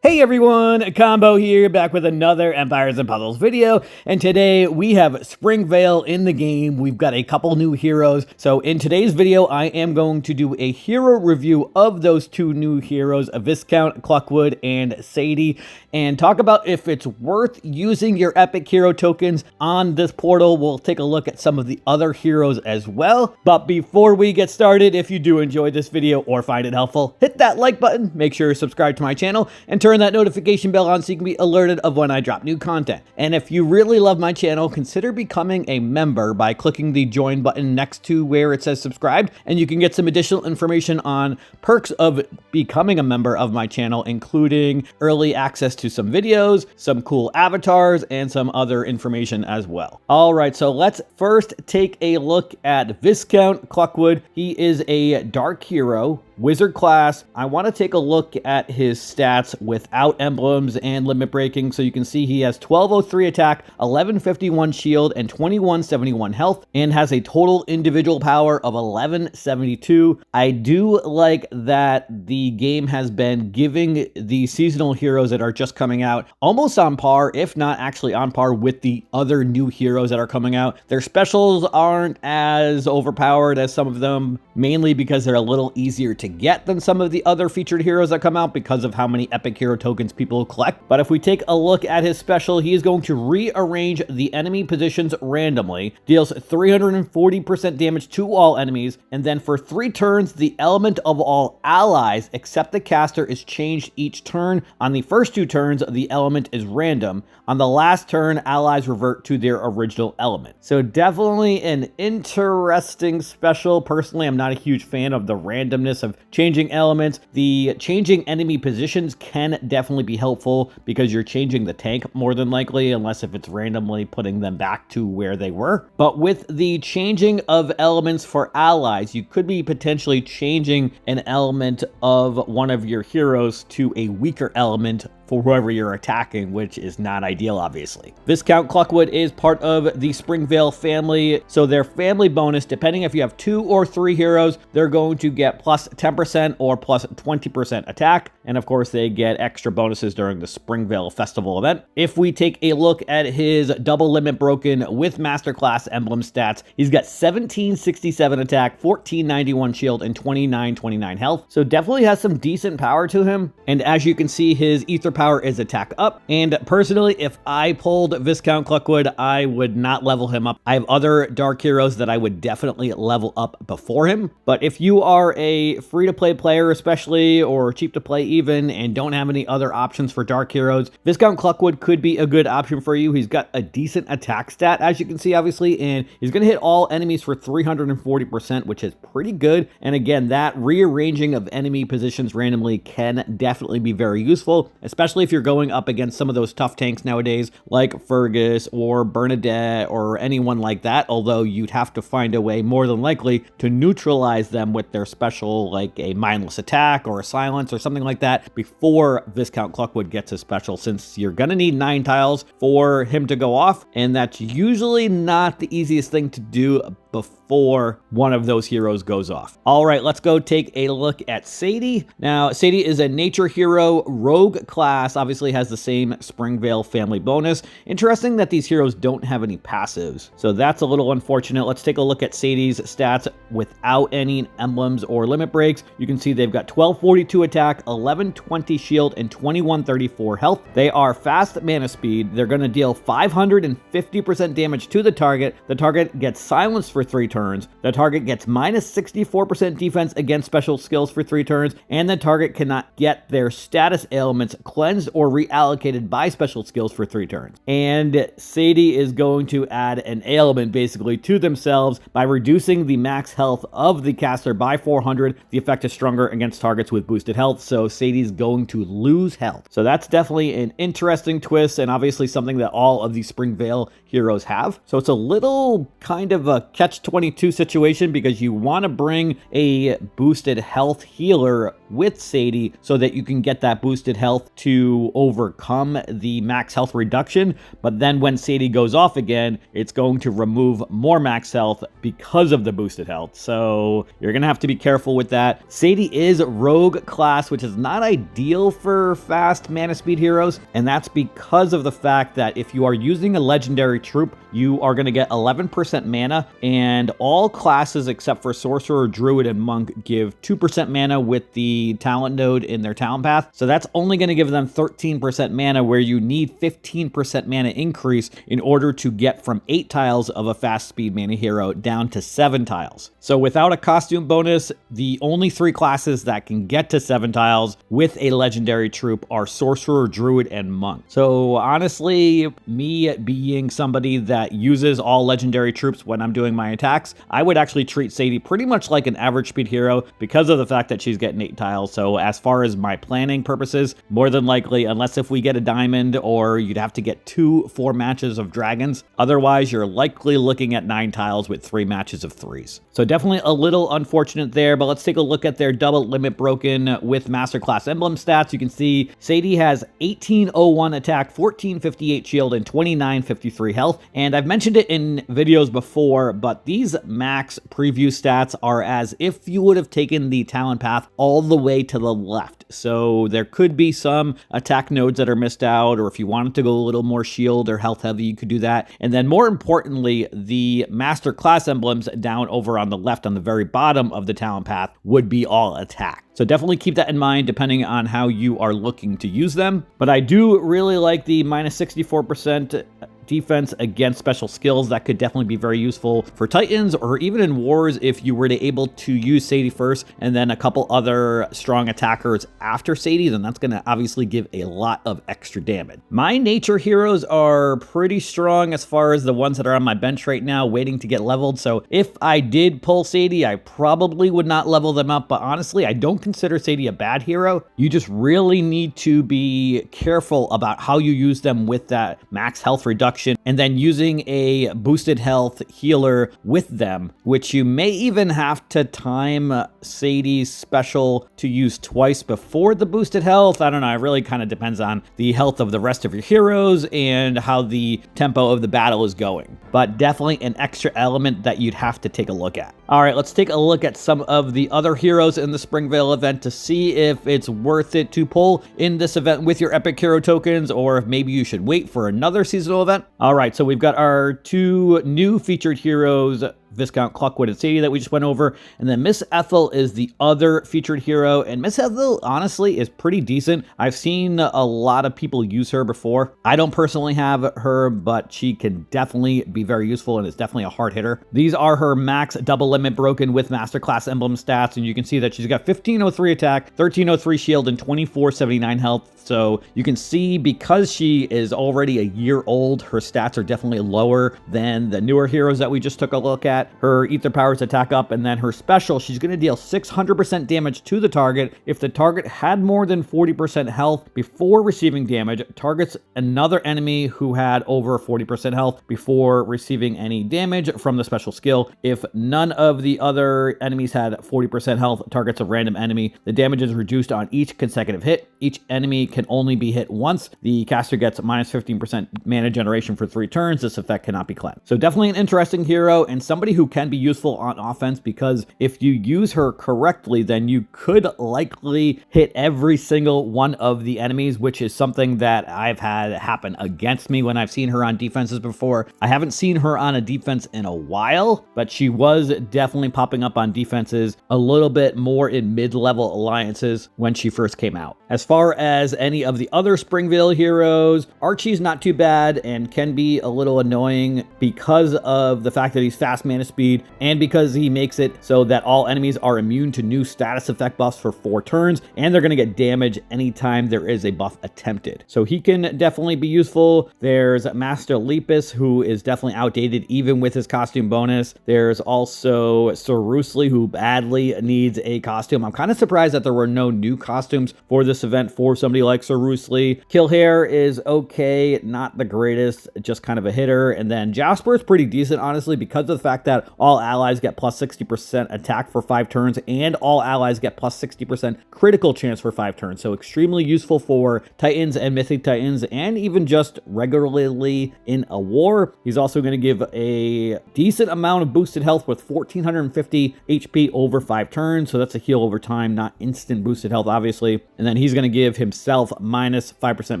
Hey everyone, Combo here, back with another Empires and Puzzles video, and today we have Springvale in the game. We've got a couple new heroes, so in today's video I am going to do a hero review of those two new heroes, Viscount Cluckwood and Sadie, and talk about if it's worth using your epic hero tokens on this portal. We'll take a look at some of the other heroes as well, but before we get started, if you do enjoy this video or find it helpful, hit that like button, make sure you subscribe to my channel, and turn that notification bell on so you can be alerted of when I drop new content. And if you really love my channel, consider becoming a member by clicking the join button next to where it says subscribed, and you can get some additional information on perks of becoming a member of my channel, including early access to some videos, some cool avatars, and some other information as well. All right, so let's first take a look at Viscount Cluckwood. He is a dark hero, wizard class. I want to take a look at his stats without emblems and limit breaking. So you can see he has 1203 attack, 1151 shield, and 2171 health, and has a total individual power of 1172. I do like that the game has been giving the seasonal heroes that are just coming out almost on par, if not actually on par with the other new heroes that are coming out. Their specials aren't as overpowered as some of them, mainly because they're a little easier to get than some of the other featured heroes that come out because of how many epic hero tokens people collect. But if we take a look at his special, he is going to rearrange the enemy positions randomly, deals 340% damage to all enemies, and then for 3 turns, the element of all allies except the caster is changed each turn. On the first 2 turns, the element is random. On the last turn, allies revert to their original element. So definitely an interesting special. Personally, I'm not a huge fan of the randomness of changing elements. The changing enemy positions can definitely be helpful because you're changing the tank more than likely, unless if it's randomly putting them back to where they were. But with the changing of elements for allies, you could be potentially changing an element of one of your heroes to a weaker element for whoever you're attacking, which is not ideal, obviously. Viscount Cluckwood is part of the Springvale family, so their family bonus, depending if you have 2 or 3 heroes, they're going to get plus 10% or plus 20% attack, and of course they get extra bonuses during the Springvale Festival event. If we take a look at his double limit broken with Masterclass emblem stats, he's got 1767 attack, 1491 shield, and 2929 health, so definitely has some decent power to him. And as you can see, his ether power is attack up, and personally, if I pulled Viscount Cluckwood, I would not level him up. I have other dark heroes that I would definitely level up before him, but if you are a free-to-play player especially, or cheap-to-play even, and don't have any other options for dark heroes, Viscount Cluckwood could be a good option for you. He's got a decent attack stat, as you can see, obviously, and he's going to hit all enemies for 340%, which is pretty good. And again, that rearranging of enemy positions randomly can definitely be very useful, especially if you're going up against some of those tough tanks nowadays, like Fergus or Bernadette or anyone like that, although you'd have to find a way, more than likely, to neutralize them with their special, like a mindless attack or a silence or something like that, before Viscount Cluckwood gets his special, since you're gonna need 9 tiles for him to go off, and that's usually not the easiest thing to do before one of those heroes goes off. All right, let's go take a look at Sadie. Now, Sadie is a nature hero rogue class, obviously has the same Springvale family bonus. Interesting that these heroes don't have any passives, so that's a little unfortunate. Let's take a look at Sadie's stats without any emblems or limit breaks. You can see they've got 1242 attack, 1120 shield, and 2134 health. They are fast mana speed. They're going to deal 550% damage to the target. The target gets silenced for 3 turns. The target gets minus 64% defense against special skills for 3 turns, and the target cannot get their status ailments cleansed or reallocated by special skills for 3 turns. And Sadie is going to add an ailment basically to themselves by reducing the max health of the caster by 400. The effect is stronger against targets with boosted health, so Sadie's going to lose health. So that's definitely an interesting twist, and obviously something that all of these Springvale heroes have. So it's a little kind of a catch-22 situation, because you want to bring a boosted health healer with Sadie so that you can get that boosted health to overcome the max health reduction. But then when Sadie goes off again, it's going to remove more max health because of the boosted health. So you're going to have to be careful with that. Sadie is rogue class, which is not ideal for fast mana speed heroes. And that's because of the fact that if you are using a legendary troop, you are going to get 11% mana, and all classes except for Sorcerer, Druid, and Monk give 2% mana with the talent node in their talent path. So that's only going to give them 13% mana, where you need 15% mana increase in order to get from 8 tiles of a fast speed mana hero down to 7 tiles. So without a costume bonus, the only 3 classes that can get to 7 tiles with a legendary troop are Sorcerer, Druid, and Monk. So honestly, me being somebody that uses all legendary troops when I'm doing my attacks, I would actually treat Sadie pretty much like an average speed hero because of the fact that she's getting 8 tiles. So as far as my planning purposes, more than likely, unless if we get a diamond, or you'd have to get 4 matches of dragons, otherwise you're likely looking at 9 tiles with 3 matches of 3s. So definitely a little unfortunate there, but let's take a look at their double limit broken with masterclass emblem stats. You can see Sadie has 1801 attack, 1458 shield, and 2953 health. And I've mentioned it in videos before, but these max preview stats are as if you would have taken the talent path all the way to the left. So there could be some attack nodes that are missed out, or if you wanted to go a little more shield or health heavy, you could do that. And then more importantly, the master class emblems down over on the left on the very bottom of the talent path would be all attack. So definitely keep that in mind depending on how you are looking to use them. But I do really like the minus 64% defense against special skills. That could definitely be very useful for Titans, or even in wars if you were to able to use Sadie first and then a couple other strong attackers after Sadie, then that's going to obviously give a lot of extra damage. My nature heroes are pretty strong as far as the ones that are on my bench right now waiting to get leveled. So if I did pull Sadie, I probably would not level them up, but honestly, I don't consider Sadie a bad hero. You just really need to be careful about how you use them with that max health reduction, and then using a boosted health healer with them, which you may even have to time Sadie's special to use twice before the boosted health. I don't know. It really kind of depends on the health of the rest of your heroes and how the tempo of the battle is going. But definitely an extra element that you'd have to take a look at. All right, let's take a look at some of the other heroes in the Springvale event to see if it's worth it to pull in this event with your epic hero tokens, or if maybe you should wait for another seasonal event. All right, so we've got our 2 new featured heroes, Viscount Cluckwood and Sadie, that we just went over, and then Miss Ethel is the other featured hero, and Miss Ethel honestly is pretty decent. I've seen a lot of people use her before. I don't personally have her, but she can definitely be very useful, and it's definitely a hard hitter. These are her max double limit broken with masterclass emblem stats, and you can see that she's got 1503 attack, 1303 shield, and 2479 health. So you can see, because she is already a year old, her stats are definitely lower than the newer heroes that we just took a look at. Her ether powers attack up, and then her special, she's going to deal 600% damage to the target. If the target had more than 40% health before receiving damage, targets another enemy who had over 40% health before receiving any damage from the special skill. If none of the other enemies had 40% health, targets a random enemy. The damage is reduced on each consecutive hit. Each enemy can only be hit once. The caster gets minus 15% mana generation for 3 turns. This effect cannot be cleansed. So definitely an interesting hero, and somebody who can be useful on offense, because if you use her correctly, then you could likely hit every single one of the enemies, which is something that I've had happen against me when I've seen her on defenses before. I haven't seen her on a defense in a while, but she was definitely popping up on defenses a little bit more in mid-level alliances when she first came out. As far as any of the other Springvale heroes, Archie's not too bad and can be a little annoying because of the fact that he's fast mana speed, and because he makes it so that all enemies are immune to new status effect buffs for 4 turns, and they're going to get damage anytime there is a buff attempted. So he can definitely be useful. There's Master Lepus, who is definitely outdated even with his costume bonus. There's also Sir Roosely, who badly needs a costume. I'm kind of surprised that there were no new costumes for this event for somebody like Sir Roosely. Killhair is okay, not the greatest, just kind of a hitter. And then Jasper is pretty decent, honestly, because of the fact fact that all allies get plus 60% attack for 5 turns, and all allies get plus 60% critical chance for 5 turns. So extremely useful for Titans and Mythic Titans, and even just regularly in a war. He's also going to give a decent amount of boosted health with 1450 HP over 5 turns. So that's a heal over time, not instant boosted health, obviously. And then he's going to give himself minus 5%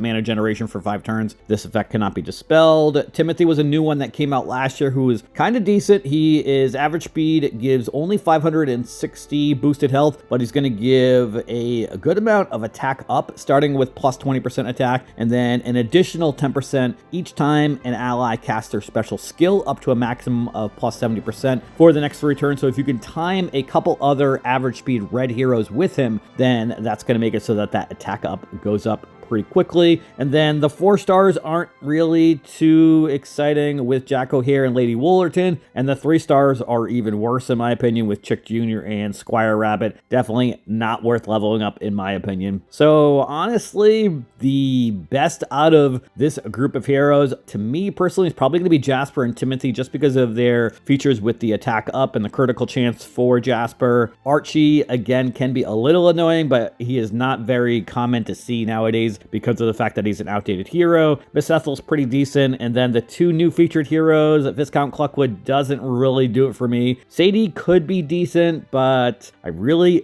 mana generation for 5 turns. This effect cannot be dispelled. Timothy was a new one that came out last year who is kind of decent. He is average speed, gives only 560 boosted health, but he's going to give a good amount of attack up, starting with plus 20% attack, and then an additional 10% each time an ally casts their special skill, up to a maximum of plus 70% for the next 3 turns. So if you can time a couple other average speed red heroes with him, then that's going to make it so that that attack up goes up pretty quickly. And then the 4 stars aren't really too exciting with Jack O'Hare and Lady Woolerton, and the 3 stars are even worse in my opinion with Chick Jr. and Squire Rabbit. Definitely not worth leveling up in my opinion. So honestly, the best out of this group of heroes to me personally is probably going to be Jasper and Timothy, just because of their features with the attack up and the critical chance for Jasper. Archie again can be a little annoying, but he is not very common to see nowadays because of the fact that he's an outdated hero. Miss Ethel's pretty decent, and then the 2 new featured heroes, Viscount Cluckwood doesn't really do it for me. Sadie could be decent, but I really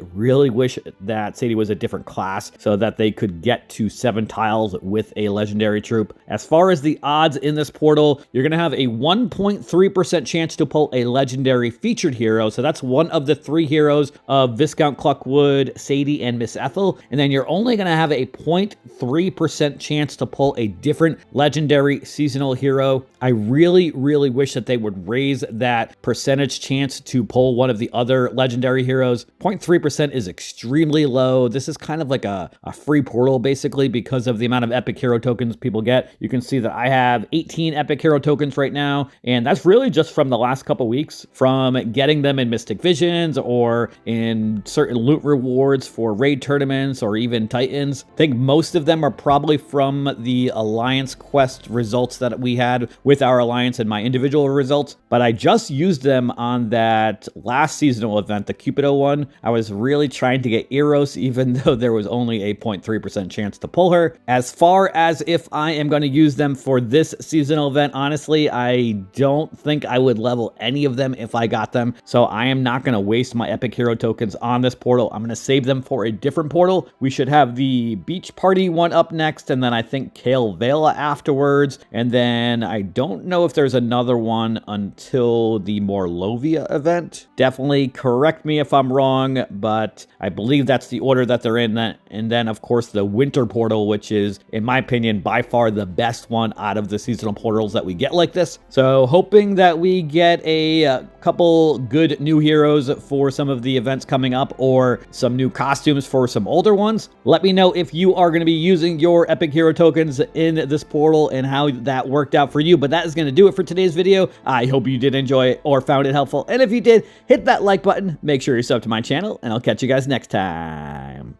wish that Sadie was a different class so that they could get to 7 tiles with a legendary troop. As far as the odds in this portal, you're going to have a 1.3% chance to pull a legendary featured hero, so that's one of the 3 heroes of Viscount Cluckwood, Sadie, and Miss Ethel, and then you're only going to have a 0.3% chance to pull a different legendary seasonal hero. I really wish that they would raise that percentage chance to pull one of the other legendary heroes. 0.3% is extremely low. This is kind of like a free portal basically because of the amount of epic hero tokens people get. You can see that I have 18 epic hero tokens right now, and that's really just from the last couple weeks, from getting them in Mystic Visions or in certain loot rewards for raid tournaments or even Titans. I think most of them are probably from the Alliance quest results that we had with our Alliance and my individual results, but I just used them on that last seasonal event, the Cupido one. I was really trying to get Eros, even though there was only a 0.3% chance to pull her. As far as if I am going to use them for this seasonal event, honestly, I don't think I would level any of them if I got them, so I am not going to waste my epic hero tokens on this portal. I'm going to save them for a different portal. We should have the Beach Party one up next, and then I think Kale Vela afterwards, and then I don't know if there's another one until the Morlovia event. Definitely correct me if I'm wrong, but I believe that's the order that they're in. And then of course the Winter Portal, which is in my opinion by far the best one out of the seasonal portals that we get like this. So hoping that we get a couple good new heroes for some of the events coming up, or some new costumes for some older ones. Let me know if you are going to be using your epic hero tokens in this portal and how that worked out for you. But that is going to do it for today's video. I hope you did enjoy it or found it helpful, and if you did, hit that like button, make sure you're subbed to my channel, and I'll catch you guys next time.